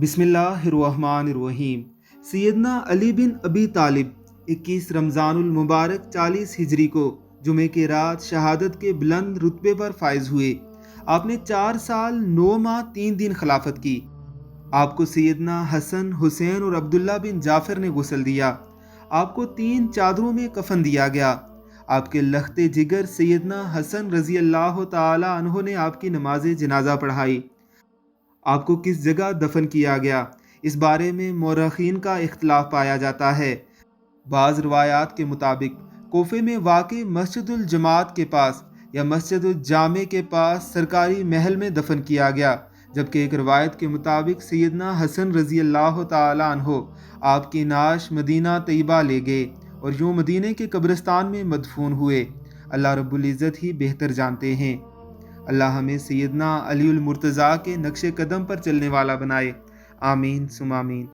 بسم اللہ الرحمن الرحیم۔ سیدنا علی بن ابی طالب 21 رمضان المبارک 40 ہجری کو جمعے کی رات شہادت کے بلند رتبے پر فائز ہوئے۔ آپ نے 4 سال 9 ماہ 3 دن خلافت کی۔ آپ کو سیدنا حسن، حسین اور عبداللہ بن جعفر نے غسل دیا۔ آپ کو 3 چادروں میں کفن دیا گیا۔ آپ کے لخت جگر سیدنا حسن رضی اللہ تعالی عنہ نے آپ کی نماز جنازہ پڑھائی۔ آپ کو کس جگہ دفن کیا گیا، اس بارے میں مورخین کا اختلاف پایا جاتا ہے۔ بعض روایات کے مطابق کوفے میں واقع مسجد الجماعت کے پاس یا مسجد الجامع کے پاس سرکاری محل میں دفن کیا گیا، جبکہ ایک روایت کے مطابق سیدنا حسن رضی اللہ تعالی عنہ آپ کی نعش مدینہ طیبہ لے گئے اور یوں مدینہ کے قبرستان میں مدفون ہوئے۔ اللہ رب العزت ہی بہتر جانتے ہیں۔ اللہ ہمیں سیدنا علی المرتضیٰ کے نقش قدم پر چلنے والا بنائے۔ آمین ثم آمین۔